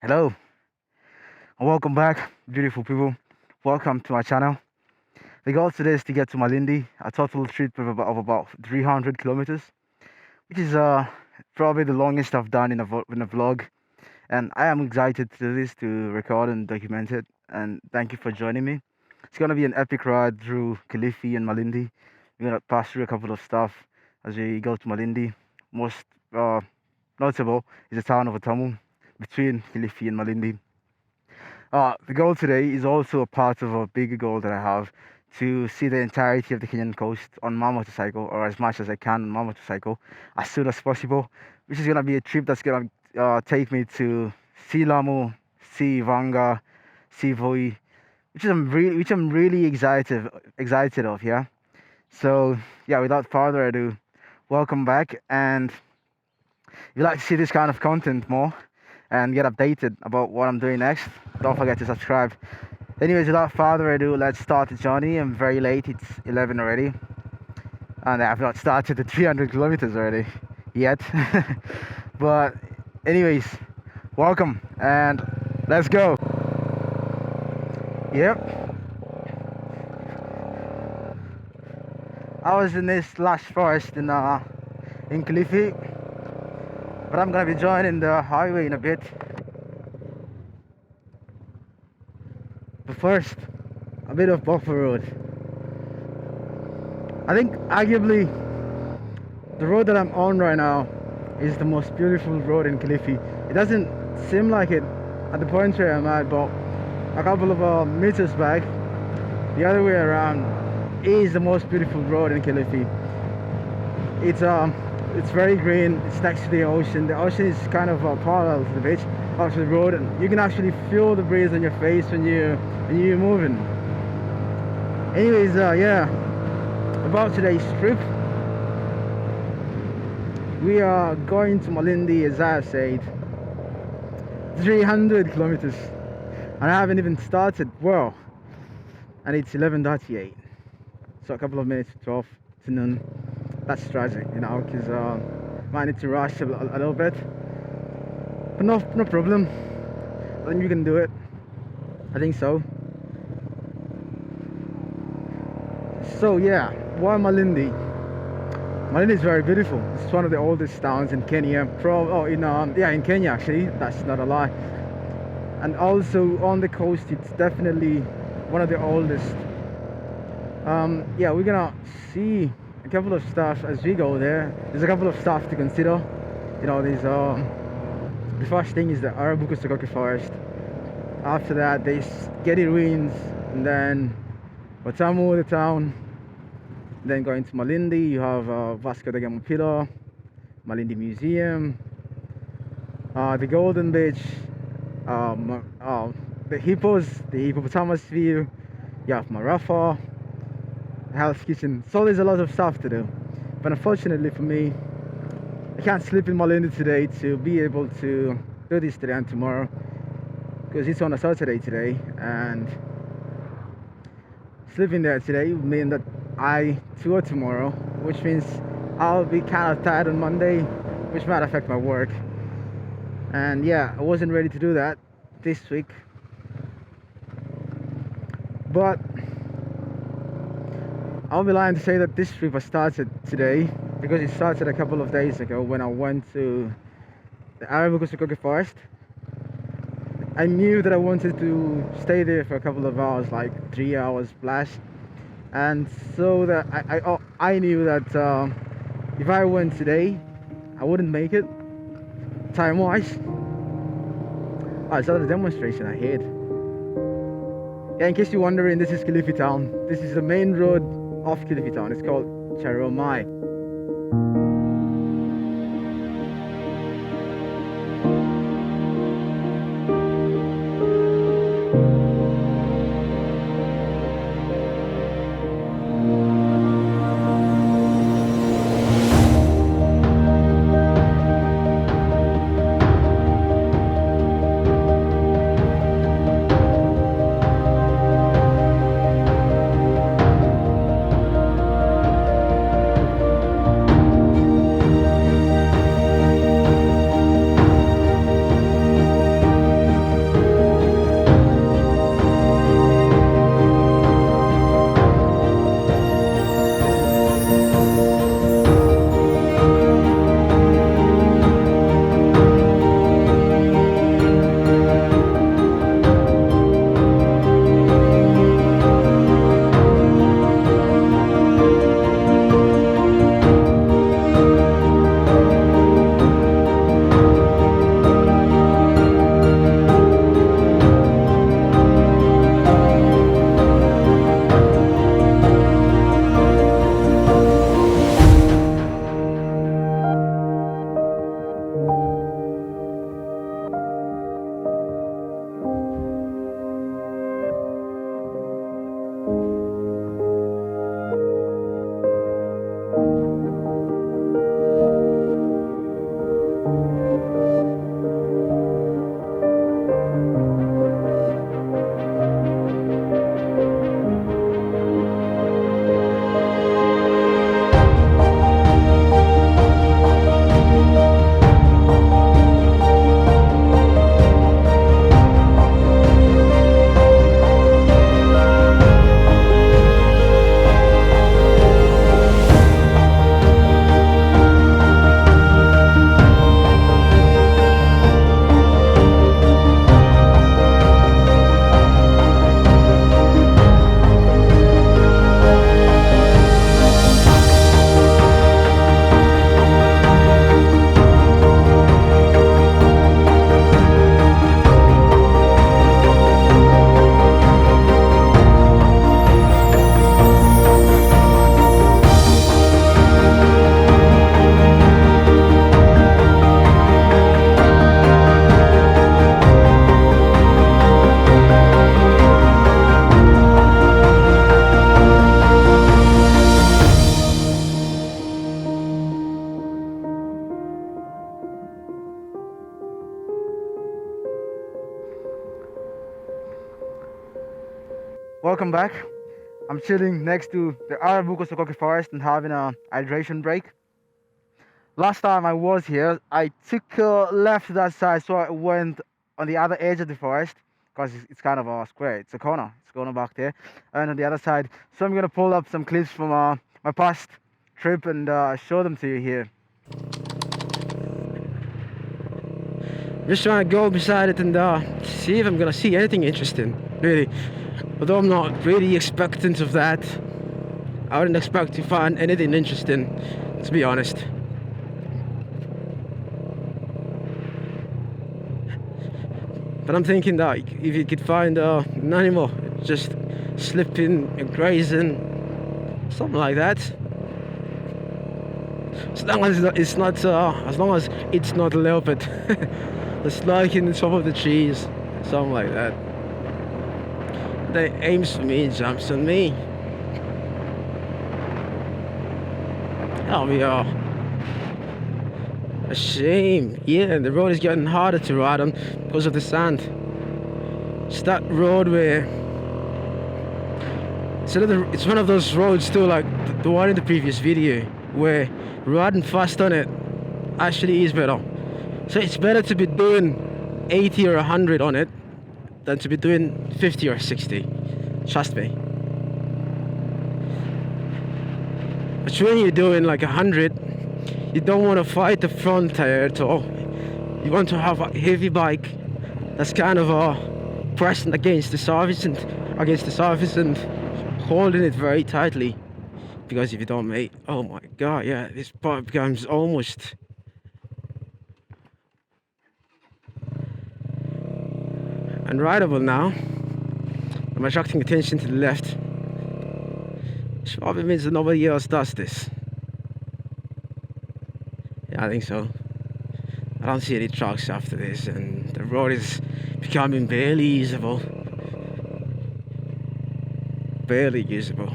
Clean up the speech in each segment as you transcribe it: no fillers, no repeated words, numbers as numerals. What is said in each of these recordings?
Hello and welcome back, beautiful people. Welcome to my channel. The goal today is to get to Malindi, a total trip of about 300 kilometers, which is probably the longest I've done in a vlog. And I am excited to do this, to record and document it. And thank you for joining me. It's gonna be an epic ride through Kilifi and Malindi. We're gonna pass through a couple of stuff as we go to Malindi. Most notable is the town of Watamu between Kilifi and Malindi. The goal today is also a part of a bigger goal that I have to see the entirety of the Kenyan coast on my motorcycle, or as much as I can on my motorcycle, as soon as possible. Which is gonna be a trip that's gonna take me to see Lamu, see Vanga, see Voi, which I'm really excited of. Yeah. So yeah, without further ado, welcome back. And if you like to see this kind of content more and get updated about what I'm doing next, don't forget to subscribe. Anyways, without further ado, let's start the journey. I'm very late, it's 11 already, and I've not started the 300 kilometers already yet. But anyways, welcome and let's go. Yep, I was in this lush forest in Kilifi, but I'm gonna be joining the highway in a bit. But first, a bit of buffer road. I think arguably the road that I'm on right now is the most beautiful road in Kilifi. It doesn't seem like it at the point where I'm at, but a couple of meters back, the other way around, is the most beautiful road in Kilifi. It's very green. It's next to the ocean. The ocean is kind of parallel to the beach, to the road, and you can actually feel the breeze on your face when you're moving. Anyways, yeah, about today's trip, we are going to Malindi, as I said, 300 kilometers, and I haven't even started. Well, and it's 11:38, so a couple of minutes to 12 to noon. That's tragic, you know, because might need to rush a little bit, but no problem. I think you can do it. I think so. So yeah, why Malindi? Malindi is very beautiful. It's one of the oldest towns in Kenya. In Kenya actually. That's not a lie. And also on the coast, it's definitely one of the oldest. Yeah, we're gonna see a couple of stuff as we go there. There's a couple of stuff to consider. You know, there's the first thing is the Arabuko Sokoke Forest. After that, there's Gedi Ruins, and then Watamu, the town. Then going to Malindi, you have Vasco Da Gama Pillar, Malindi Museum, the Golden Beach, the hippos, the hippopotamus view. You have Marafa, Hell's Kitchen. So there's a lot of stuff to do. But unfortunately for me, I can't sleep in Malindi today to be able to do this today and tomorrow, because it's on a Saturday today, and sleeping there today would mean that I tour tomorrow, which means I'll be kind of tired on Monday, which might affect my work. And yeah, I wasn't ready to do that this week, but I'll be lying to say that this trip has started today, because it started a couple of days ago when I went to the Arabuko Sokoke Forest. I knew that I wanted to stay there for a couple of hours, like 3 hours plus, and so that I knew that if I went today, I wouldn't make it time wise. Oh, it's not a demonstration I hate. Yeah, in case you're wondering, this is Kilifi town. This is the main road of Kilifi town. It's called Charomai. Welcome back. I'm chilling next to the Arabuko Sokoke Forest and having a hydration break. Last time I was here, I took a left to that side, so I went on the other edge of the forest because it's kind of a square. It's a corner. It's a corner back there, and on the other side. So I'm gonna pull up some clips from my past trip and show them to you here. Just trying to go beside it and see if I'm gonna see anything interesting, really. Although I'm not really expectant of that. I wouldn't expect to find anything interesting, to be honest. But I'm thinking that if you could find an animal just slipping and grazing, something like that. As long as it's not, as long as it's not a leopard, that's like in the top of the trees, something like that. They aims for me and jumps on me. That'll be a shame. Yeah, and the road is getting harder to ride on because of the sand. It's that road where it's one of those roads too, like the one in the previous video, where riding fast on it actually is better. So it's better to be doing 80 or 100 on it than to be doing 50 or 60. Trust me. But when you're doing like 100, you don't want to fight the front tire at all. You want to have a heavy bike that's kind of pressing against the surface and holding it very tightly. Because if you don't, mate, oh my god, yeah, this part becomes almost unrideable now. I'm attracting attention to the left, which probably means that nobody else does this. Yeah, I think so. I don't see any trucks after this, and the road is becoming barely usable. Barely usable.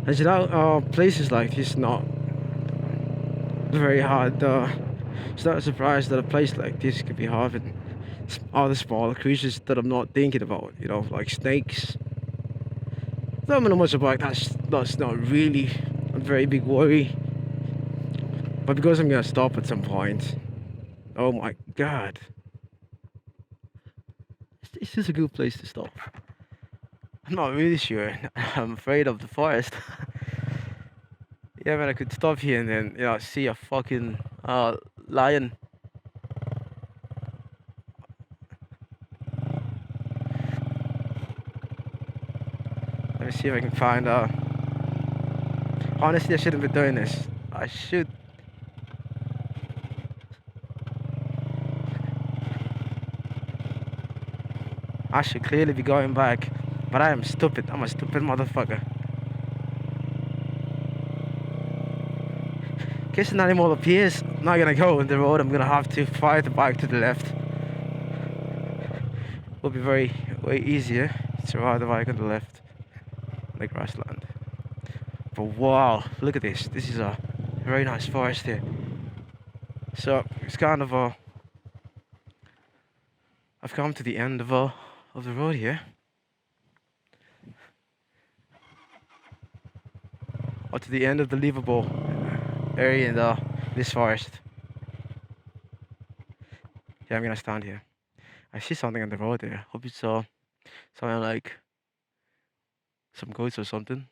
And you know, places like this not very hard. It's not a surprise that a place like this could be having other smaller creatures that I'm not thinking about. You know, like snakes. Though I'm not much about that's not really a very big worry. But because I'm gonna stop at some point. Oh my god. Is this a good place to stop? I'm not really sure. I'm afraid of the forest. Yeah, man, I could stop here and then, you know, see a fucking lion. Let me see if I can find honestly, I shouldn't be doing this. I should. I should clearly be going back, but I am stupid. I'm a stupid motherfucker. In case an animal appears, I'm not gonna go on the road. I'm gonna have to fire the bike to the left. Will be way easier to ride the bike on the left, the grassland. But wow, look at this. This is a very nice forest here. So it's kind of a. I've come to the end of the road here. Or to the end of the livable area in this forest. Yeah, I'm gonna stand here. I see something on the road there. Hope it's something like some goats or something.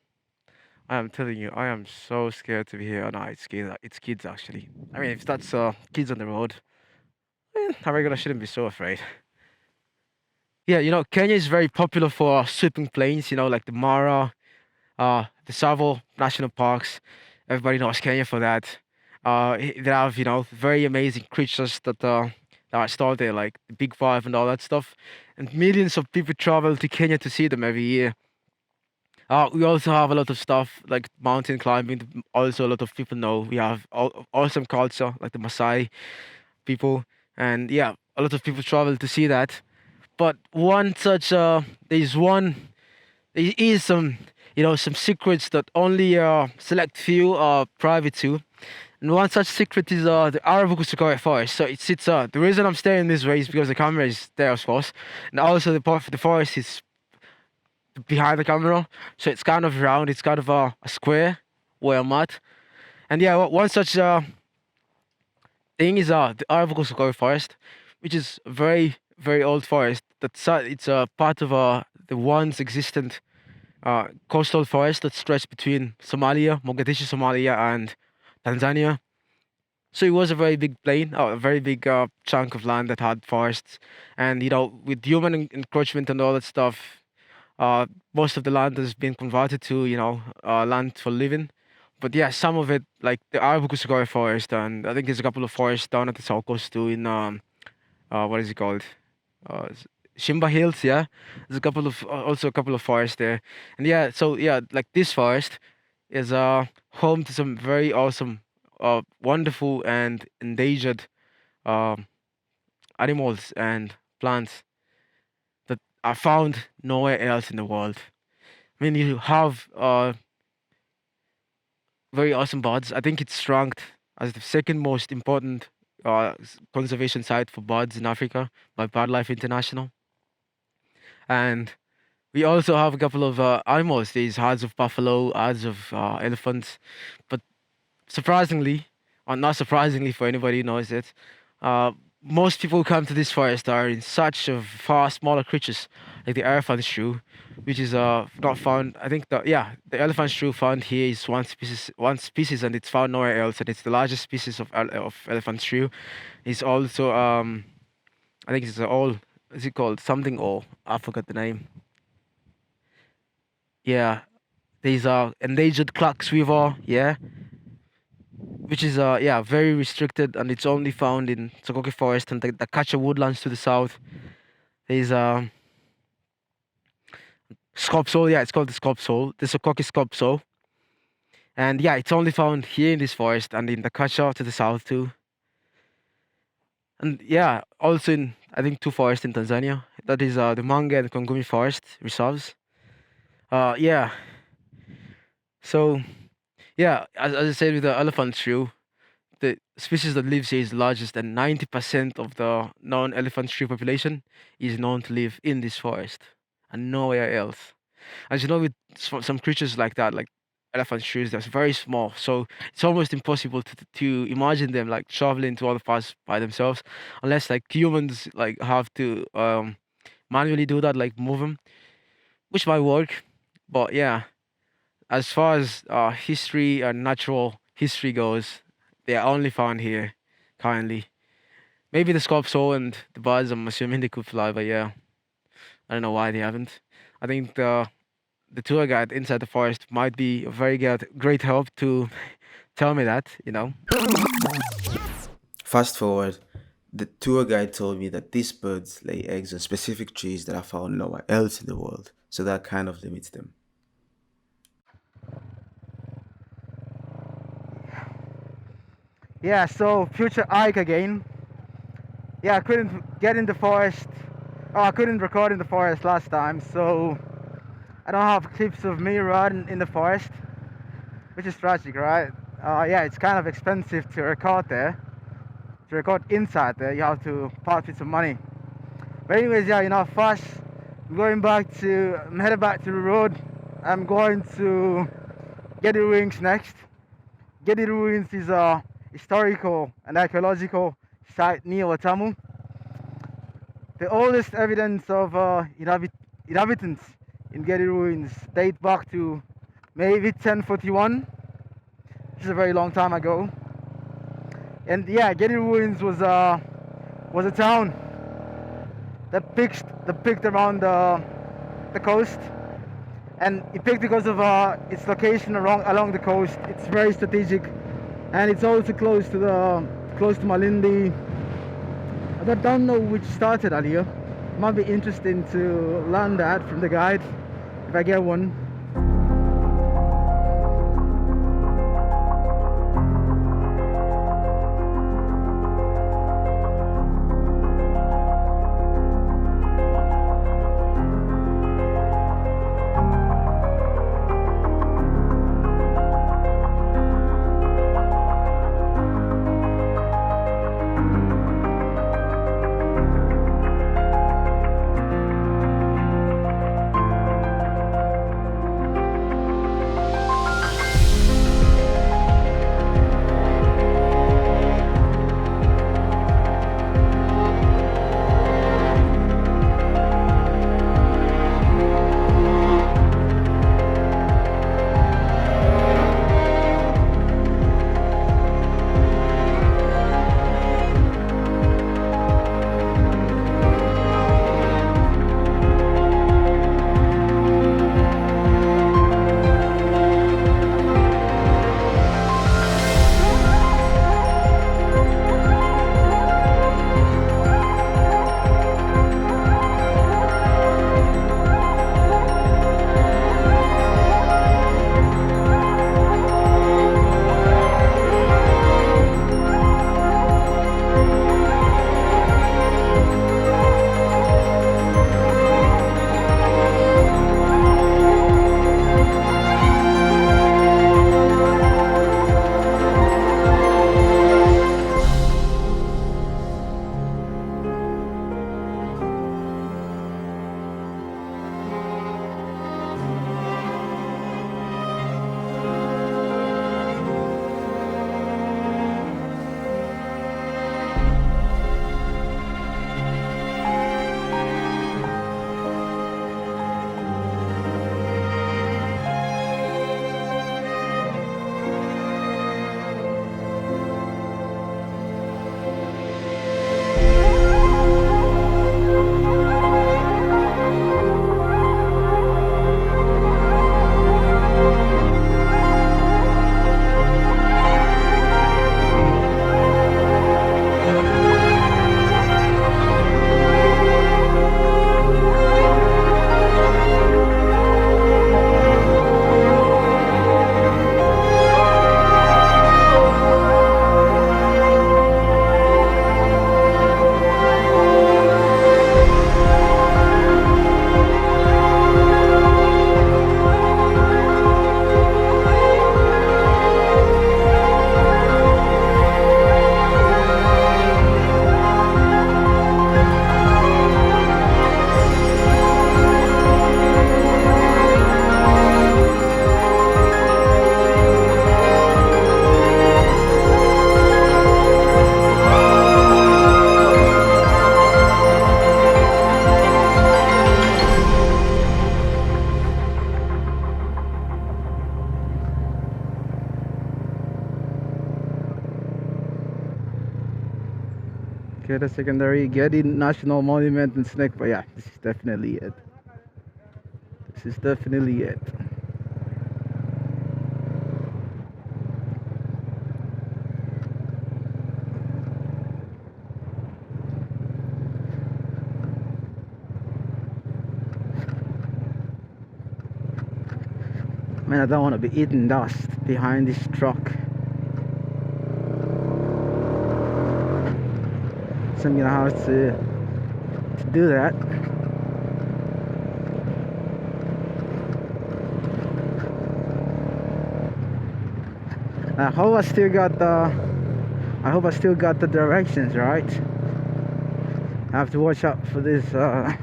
I am telling you, I am so scared to be here. Oh no, it's kids. It's kids actually. I mean, if that's kids on the road, I reckon I shouldn't be so afraid. Yeah, you know, Kenya is very popular for sweeping plains. You know, like the Mara, the Tsavo national parks. Everybody knows Kenya for that. They have, you know, very amazing creatures that are stored there, like the Big Five and all that stuff. And millions of people travel to Kenya to see them every year. We also have a lot of stuff like mountain climbing. Also, a lot of people know we have awesome culture like the Maasai people, and yeah, a lot of people travel to see that. But one such there is some some secrets that only select few are private to. And one such secret is the Arabuko Sokoke Forest. So it sits. The reason I'm staying this way is because the camera is there, of course, and also the forest is behind the camera, so it's kind of round. It's kind of a square where I'm at. And yeah, one such thing is the Arabuko Sokoke Forest, which is a very very old forest. It's a part of the once existent coastal forest that stretched between Somalia, Mogadishu, Somalia, and Tanzania. So it was a very big plain, a very big chunk of land that had forests, and with human encroachment and all that stuff, most of the land has been converted to land for living. But yeah, some of it, like the Arabuko Sokoke Forest, and I think there's a couple of forests down at the south coast too. In what is it called? Shimba Hills. Yeah, there's also a couple of forests there, and yeah, so yeah, like this forest is home to some very awesome, wonderful and endangered um animals and plants that are found nowhere else in the world. I mean, you have very awesome birds. I think it's ranked as the second most important conservation site for birds in Africa by BirdLife International. And we also have a couple of animals. There's herds of buffalo, herds of elephants. But surprisingly, or not surprisingly for anybody who knows it, uh, most people who come to this forest are in search of far smaller creatures, like the elephant shrew, which is not found. I think the elephant shrew found here is one species, and it's found nowhere else, and it's the largest species of elephant shrew. It's also I think it's all. Is it called something? Or I forgot the name. Yeah, these are endangered Clark's River. Yeah, which is very restricted, and it's only found in Sokoke Forest and the Kacha woodlands to the south. There's Scopsol. Yeah, it's called the Scopsol, the Sokoke Scopsol. And yeah, it's only found here in this forest and in the Kacha to the south too. And yeah, also in I think two forests in Tanzania. That is the Mange and Kongumi Forest reserves. Yeah. So yeah, as I said with the elephant shrew, the species that lives here is the largest, and 90% of the known elephant shrew population is known to live in this forest and nowhere else. As you know, with some creatures like that, like elephant shrews, they're very small, so it's almost impossible to imagine them like traveling to other parts by themselves, unless like humans like have to manually do that, like move them, which might work. But yeah, as far as history and natural history goes, they are only found here currently. Maybe the scorpio and the birds, I'm assuming they could fly, but yeah, I don't know why they haven't. I think the tour guide inside the forest might be a very great help to tell me that. Fast forward, the tour guide told me that these birds lay eggs on specific trees that are found nowhere else in the world, so that kind of limits them. Yeah, so future Ike again. Yeah, I couldn't get in the forest. Oh, I couldn't record in the forest last time, so I don't have clips of me riding in the forest, which is tragic, right? Yeah, it's kind of expensive to record there. To record inside there, you have to part with some money. But anyways, yeah, first I'm headed back to the road. I'm going to Gedi Ruins next. Gedi Ruins is a historical and archaeological site near Watamu. The oldest evidence of inhabitants in Gedi Ruins date back to maybe 1041, which is a very long time ago. And yeah, Gedi Ruins was a town that picked around the coast, and it picked because of its location along the coast. It's very strategic, and it's also close to Malindi. I don't know which started earlier. It might be interesting to learn that from the guide if I get one. Okay, the secondary Gedi National Monument and Snake. But yeah, this is definitely it. This is definitely it. Man, I don't want to be eating dust behind this truck. So I'm gonna have to do that. I hope I still got the directions right. I have to watch out for this. Okay,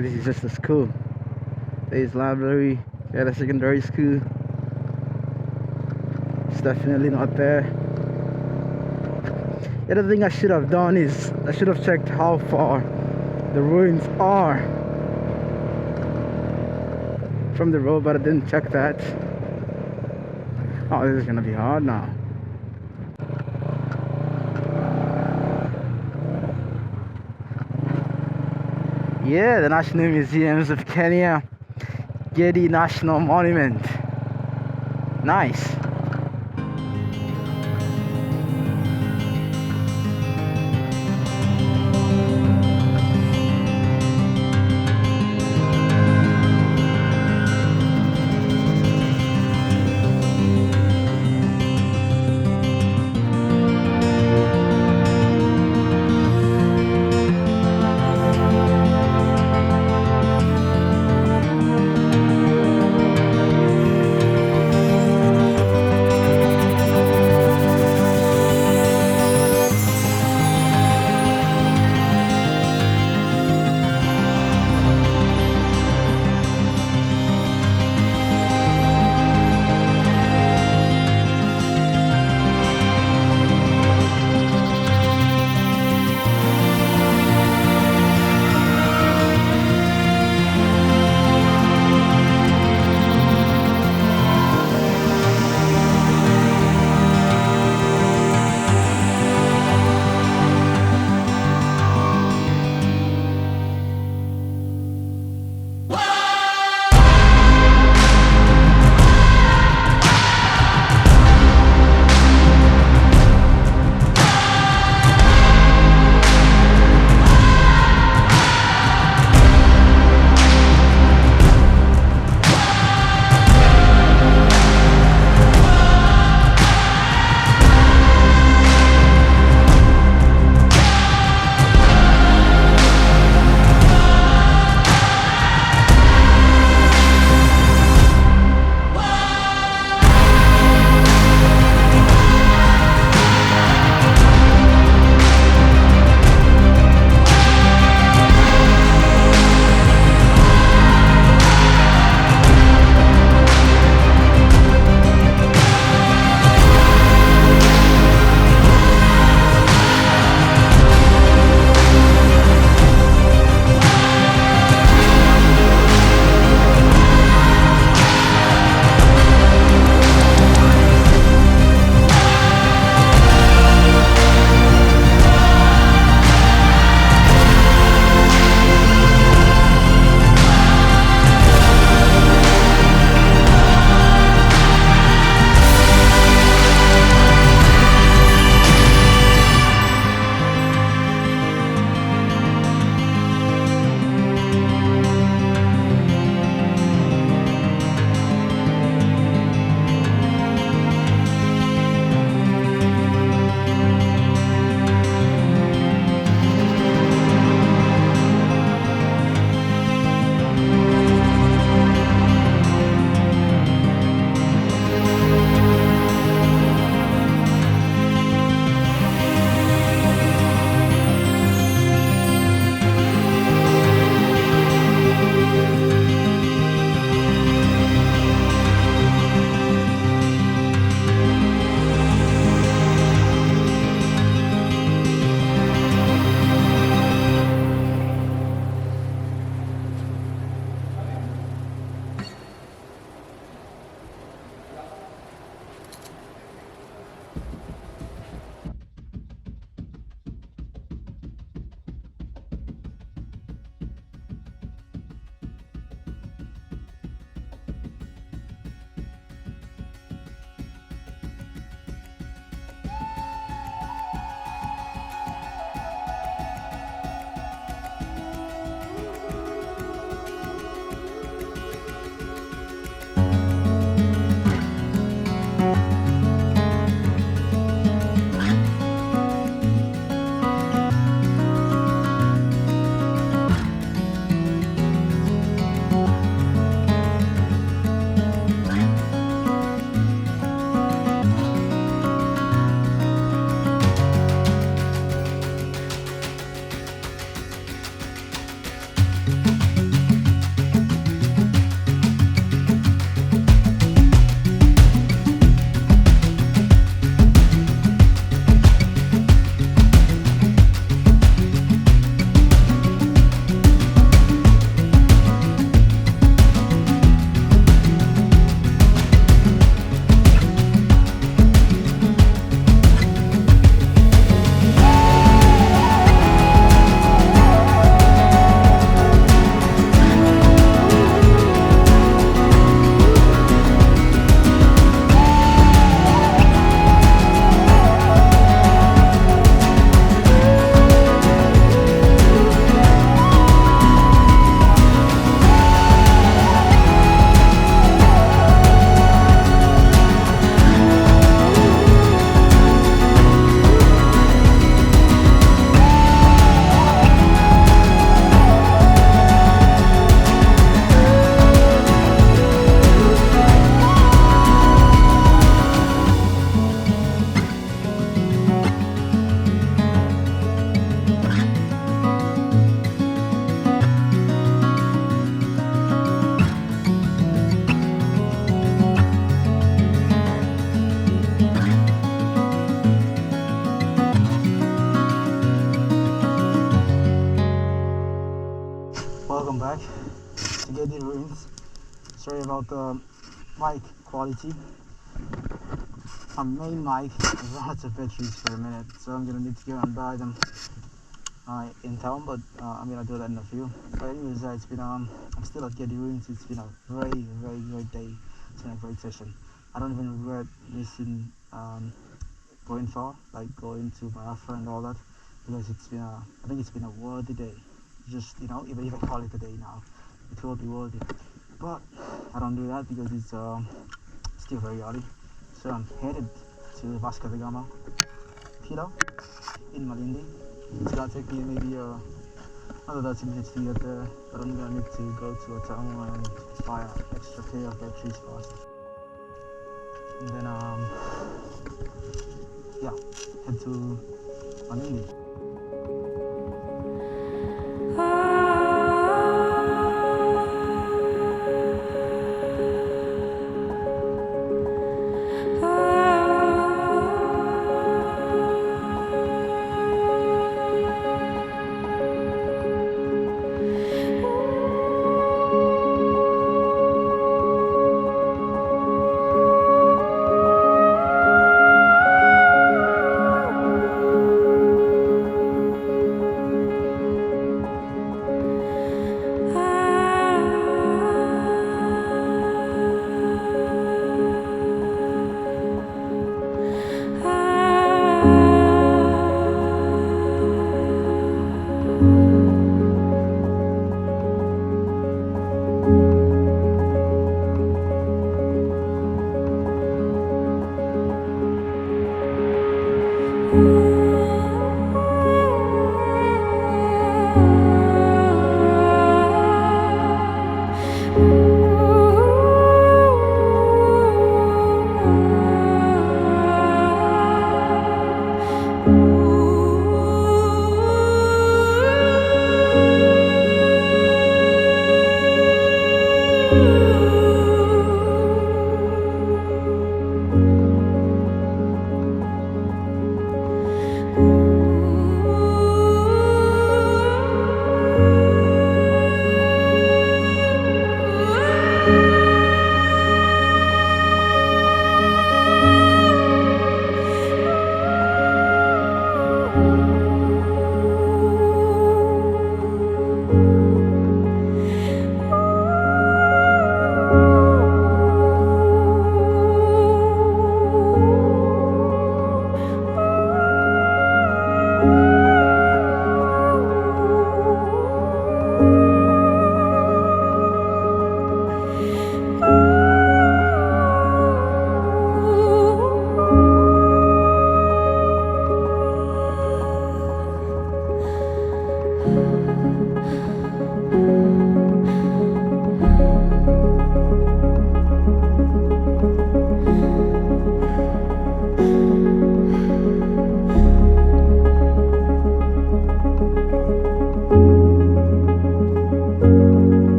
this is just a school. There's library. Yeah, the secondary school. It's definitely not there. The other thing I should have done is I should have checked how far the ruins are from the road, but I didn't check that. Oh, this is gonna be hard now. Yeah, the National Museums of Kenya, Gedi National Monument. Nice. sorry about the mic quality. My main mic is lots of batteries for a minute, so I'm gonna need to go and buy them in town, but I'm gonna do that in a few. But anyways, it's been I'm still at Gedi Ruins. It's been a very very great day. It's been a great session. I don't even regret missing going far, like going to Biafra and all that, because I think it's been a worthy day. Just even if I call it a day now, it will be worthy. But I don't do that because it's still very early. So I'm headed to Vasco Da Gama pillar in Malindi. It's gonna take me maybe another 30 minutes to get there, but I'm gonna need to go to Watamu and buy an extra pair of batteries first. And then yeah, head to Malindi.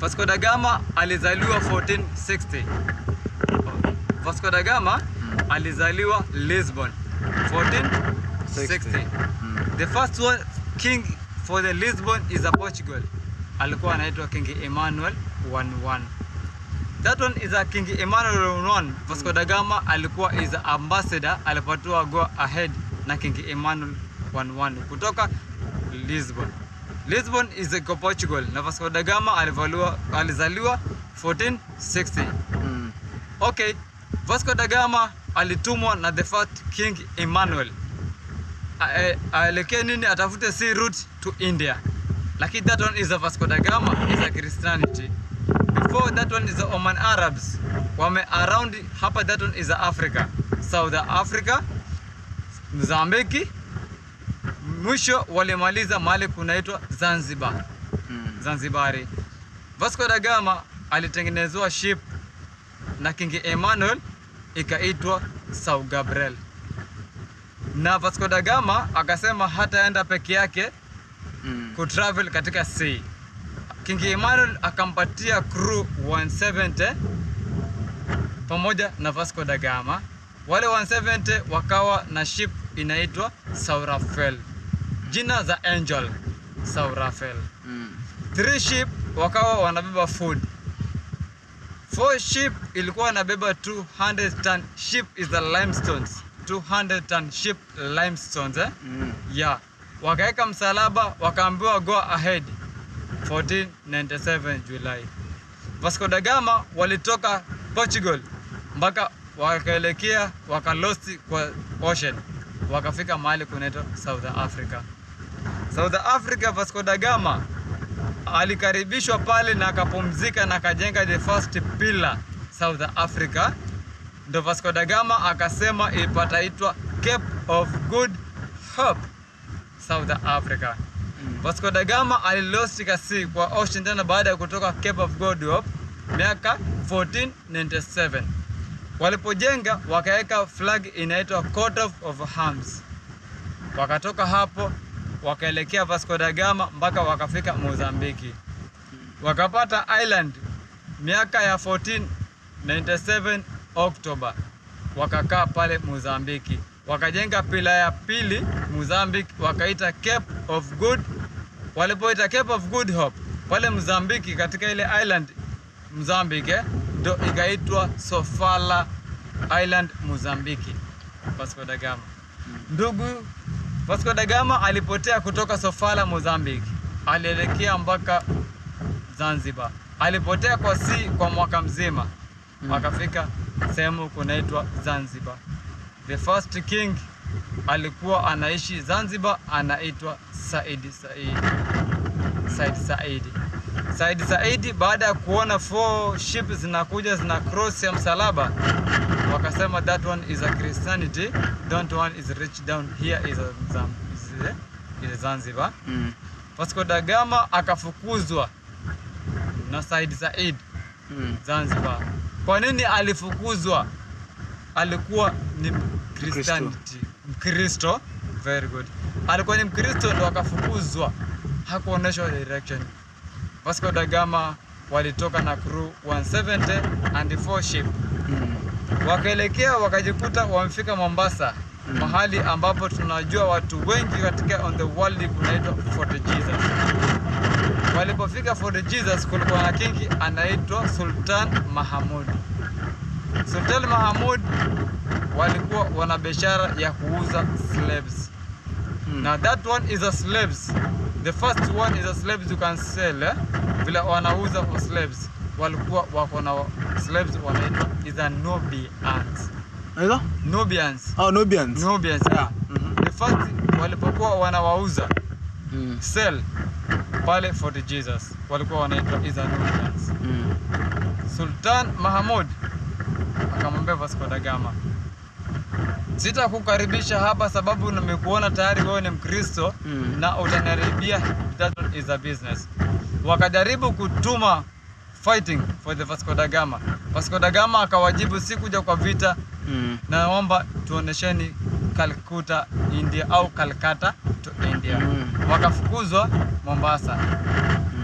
Vasco da Gama alizaliwa 1460. Vasco da Gama alizaliwa Lisbon 1460. The first one king for the Lisbon is a Portugal. Alikuwa anaitwa King Emmanuel 11. That one is a King Emmanuel 11. Vasco da Gama alikuwa is a ambassador, alipatiwa go ahead na King Emmanuel 11 kutoka Lisbon. Lisbon is a Portugal na Vasco da Gama alizaliwa 1460. Okay, Vasco da Gama alitumwa na the first King Emmanuel aelekea nini atafute sea route to India. Lakini that one is a Vasco da Gama is a Christianity. Before that one is the Oman Arabs wame around hapa. That one is Africa, South Africa, Mozambique. Mwisho walimaliza mahali kunaitwa Zanzibar. Zanzibari. Vasco da Gama alitengenezwa ship na King Emmanuel ikaitwa Sao Gabriel. Na Vasco da Gama akasema hataenda peke yake ku travel katika sea. King Emmanuel akampatia crew 170 pamoja na Vasco da Gama. Wale 170 wakawa na ship inaitwa Saurafel. Jina za Angel, Saurafel. 3 ship wakawa wanabeba food. 4 ship ilikuwa nabeba 200 ton. Ship is the limestones. 200 ton ship limestones, Yeah. Wakaeka msalaba, wakaambiwa go ahead. 1497 July. Vasco da Gama walitoka Portugal mpaka wakaelekea wakalosti kwa ocean. Wakafika mahali kunaitwa South Africa. South Africa, Vasco da Gama alikaribishwa pale na akapumzika na akajenga the first pillar South Africa. Ndo Vasco da Gama akasema ipataitwa Cape of Good Hope, South Africa. Vasco da Gama alilost kasi kwa ocean tena baada ya kutoka Cape of Good Hope miaka 1497. Walipojenga wakaweka flag inaitwa Coat of Arms. Wakatoka hapo wakaelekea Vasco da Gama mpaka wakafika Mozambiki. Wakapata island miaka ya 1497 October. Wakakaa pale Mozambiki. Wakajenga pila ya pili Mozambiki, wakaita Cape of Good. Walipoita Cape of Good Hope pale Mozambiki, katika ile island Mozambiki ndo ikaitwa Sofala Island Mozambiki. Vasco da Gama. Ndugu, Vasco da Gama alipotea kutoka Sofala Mozambiki, alielekea mpaka Zanzibar. Alipotea kwa kwa mwaka mzima. Akafika sehemu kunaitwa Zanzibar. The first king alikuwa anaishi Zanzibar, anaitwa Said Said. Baada ya kuona 4 ships zinakuja zina cross ya msalaba, wakasema that one is a Christianity, that one is rich down here is Zanzibar. Vasco da Gama akafukuzwa na Said Zanzibar. Kwa nini alifukuzwa? Alikuwa ni Christianity, Mkristo. Very good. Alikuwa ni Mkristo ndo akafukuzwa, hakuoneshwa direction. Vasco da Gama walitoka na crew 170 and 4 ship. Wakaelekea wakajikuta wamefika Mombasa, mahali ambapo tunajua watu wengi katika on the world kunaitwa Fort Jesus. Walipofika Fort Jesus kulikuwa na kingi anaitwa Sultan Mahamud. Sultan Mahamud walikuwa wana biashara ya kuuza slaves. Now that one is a slaves. The first one is a slaves you can sell, vile wanauza slaves. Walikuwa wako na slaves wanaitwa is a Nubians. Aidha? Nubians. Oh, Nubians. Nubians, yeah. The first walipokuwa wanawauza sell pale Fort Jesus, walikuwa wanaitwa is a Nubians. Sultan Mahamud akamwambia Vasco da Gama, sitakukaribisha hapa sababu nimekuona tayari wewe ni Mkristo na utaniharibia, that is a business. Wakajaribu kutuma fighting for the Vasco da Gama. Vasco da Gama akawajibu, sikuja kwa vita, naomba tuonesheni Calcutta India au Calcutta to India. Wakafukuzwa Mombasa.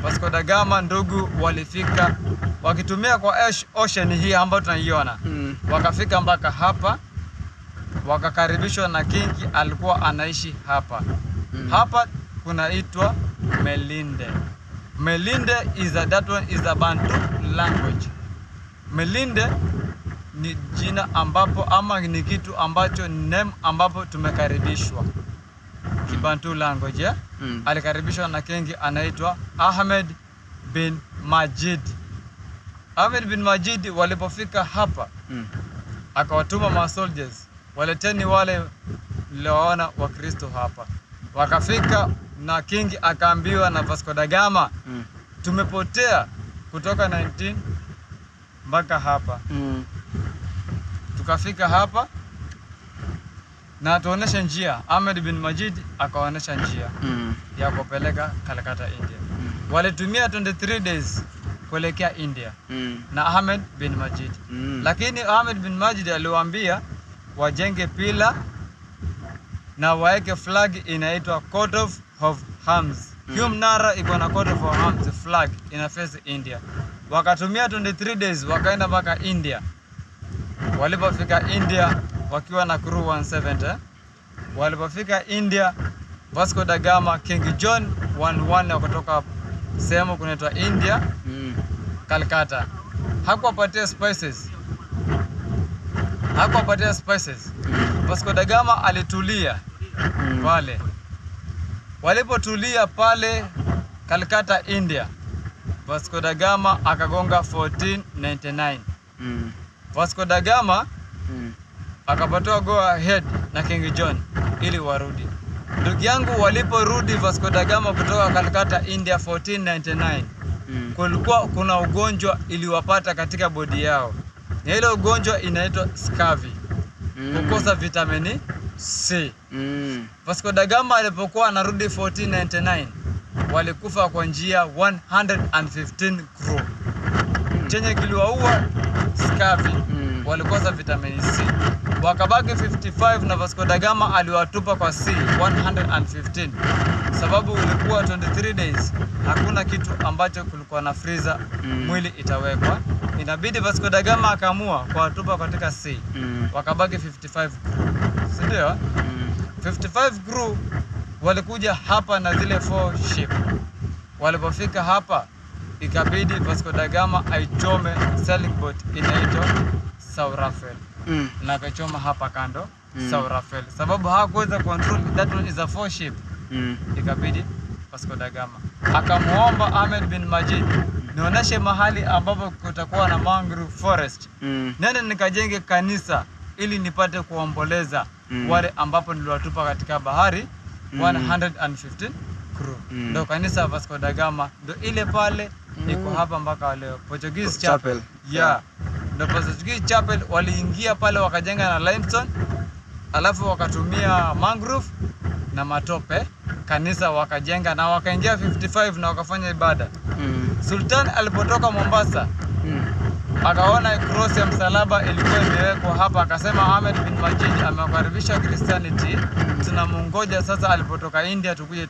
Vasco da Gama ndugu walifika wakitumia kwa ocean hii ambayo tunaiona. Wakafika mpaka hapa, wakakaribishwa na kingi alikuwa anaishi hapa. Hapa kunaitwa Malindi. Malindi that one is a Bantu language. Malindi ni jina ambapo ama ni kitu ambacho name ambapo tumekaribishwa. Kibantu language, alikaribishwa na kingi anaitwa Ahmed bin Majid. Ahmed bin Majid walipofika hapa, akawatuma ma soldiers, waleteni wale mlioona wa Kristo hapa. Wakafika na kingi akaambiwa na Vasco da Gama, tumepotea kutoka 19 mpaka hapa. Tukafika hapa na tuonesha njia. Ahmed bin Majid akaonesha njia ya kupeleka Calcutta India. Walitumia 23 days kuelekea India na Ahmed bin Majid. Lakini Ahmed bin Majid aliwaambia wajenge pila na waeke flag inaitwa Coat of Arms. Hiyo mnara iko na coat of arms flag ina face India. Wakatumia 23 days wakaenda mpaka India. Walipofika India wakiwa na crew 170. Walipofika India, Vasco da Gama, King John 11 kutoka sehemu kunaitwa India, Calcutta. Hakuwapatia spices. Vasco da Gama alitulia pale. Walipotulia pale Calcutta, India, Vasco da Gama akagonga 1499. Vasco da Gama akapatiwa go ahead na King John ili warudi. Ndugu yangu, waliporudi Vasco da Gama kutoka Calcutta, India 1499, kulikuwa kuna ugonjwa iliwapata katika bodi yao. Na ile ugonjwa inaitwa scurvy. Kukosa vitamini C. Vasco da Gama alipokuwa anarudi 1499, walikufa kwa njia 115 crew. Chenye kiliwaua scurvy, walikosa vitamini C. Wakabaki 55 na Vasco da Gama aliwatupa kwa C 115. Sababu ulikuwa 23 days, hakuna kitu ambacho kulikuwa na freezer mwili itawekwa. Inabidi Vasco da Gama akaamua kuwatupa katika C. Wakabaki 55 crew. Si ndio? 55 crew walikuja hapa na zile 4 ship. Walipofika hapa ikabidi Vasco da Gama aichome sailing boat inaitwa Saurafel. Na akachoma hapa kando Saurafel. Sababu hakuweza control, that one is a 4 ship. Ikabidi Vasco da Gama akamuomba Mohammed bin Majid, nionyeshe mahali ambapo kutakuwa na mangrove forest. Nende nikajenge kanisa ili nipate kuomboleza wale ambapo niliwatupa katika bahari 115 crew. Ndio kanisa Vasco da Gama, ndio ile pale iko hapa mpaka leo. Portuguese chapel. Ndio Portuguese chapel waliingia pale wakajenga na limestone, alafu wakatumia mangrove na matope. Kanisa wakajenga na wakaingia 55 na wakafanya ibada. Sultan alipotoka Mombasa akaona cross ya msalaba ilikuwa imewekwa hapa, akasema Mohammed bin Majid amekaribisha Christianity, tunamungoja sasa alipotoka India tukuje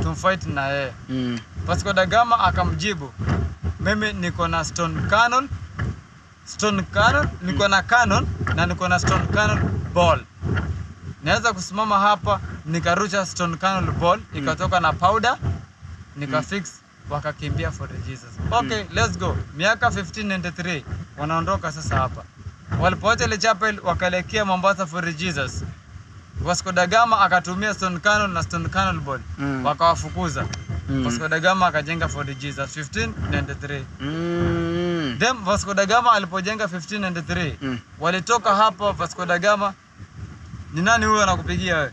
tumfight na yeye. Vasco da Gama akamjibu, mimi niko na stone cannon, niko na cannon na niko na stone cannon ball. Naweza kusimama hapa nikarusha stone cannon ball ikatoka na powder nikafix, wakakimbia for Jesus. Okay, let's go. Miaka 1593 wanaondoka sasa hapa. Walipoacha ile chapel wakaelekea Mombasa for Jesus. Vasco da Gama akatumia stone cannon na stone cannon ball wakawafukuza. Vasco da Gama akajenga for Jesus 1593. Then Vasco da Gama alipojenga 1593 walitoka hapa. Vasco da Gama, ni nani huyo anakupigia wewe?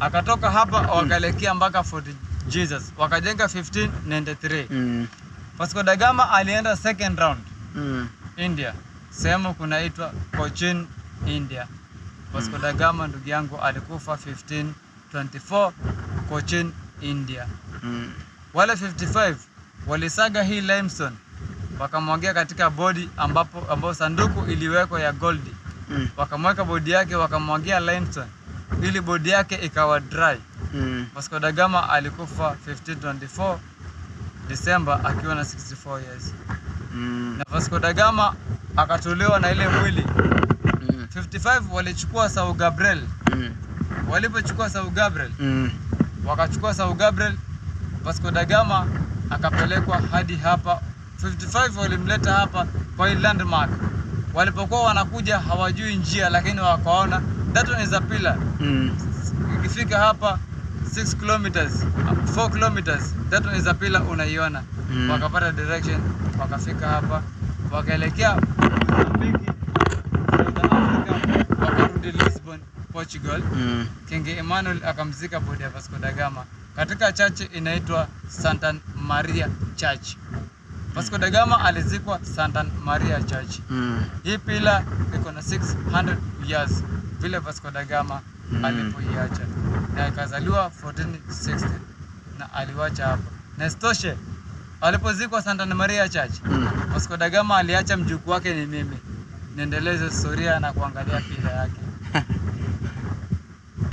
Akatoka hapa wakaelekea mpaka Fort Jesus, wakajenga 1593. Vasco da Gama alienda second round India, sehemu kunaitwa Cochin, India. Vasco da Gama ndugu yangu alikufa 1524 Cochin, India. Wale 55 walisaga hii limestone wakamwagia katika body ambapo sanduku iliwekwa ya gold. Wakamweka body yake wakamwagia limestone ili body yake ikawa dry. Vasco da Gama alikufa 1524 December akiwa na 64 years. Na Vasco da Gama akatolewa na ile mwili. 55 walichukua Sao Gabriel. Walipochukua Sao Gabriel, wakachukua Sao Gabriel, Vasco da Gama akapelekwa hadi hapa. 55 walimleta hapa kwa hii landmark. Walipokuwa wanakuja hawajui njia, lakini wakaona that one is a pillar. Ukifika hapa 6 kilometers, 4 kilometers, that one is a pillar unaiona. Wakapata direction, wakafika hapa, wakaelekea Mozambique, wakarudi Lisbon, Portugal. King Emmanuel akamzika bodi ya Vasco da Gama katika church inaitwa Santa Maria Church. Vasco da Gama alizikwa Santa Maria Church. Hii pila iko na 600 years vile Vasco da Gama alipoiacha. Na akazaliwa 1460 na aliwacha hapa. Na istoshe alipozikwa Santa Maria Church, Vasco da Gama aliacha mjukuu wake ni mimi niendeleze historia na kuangalia pila yake.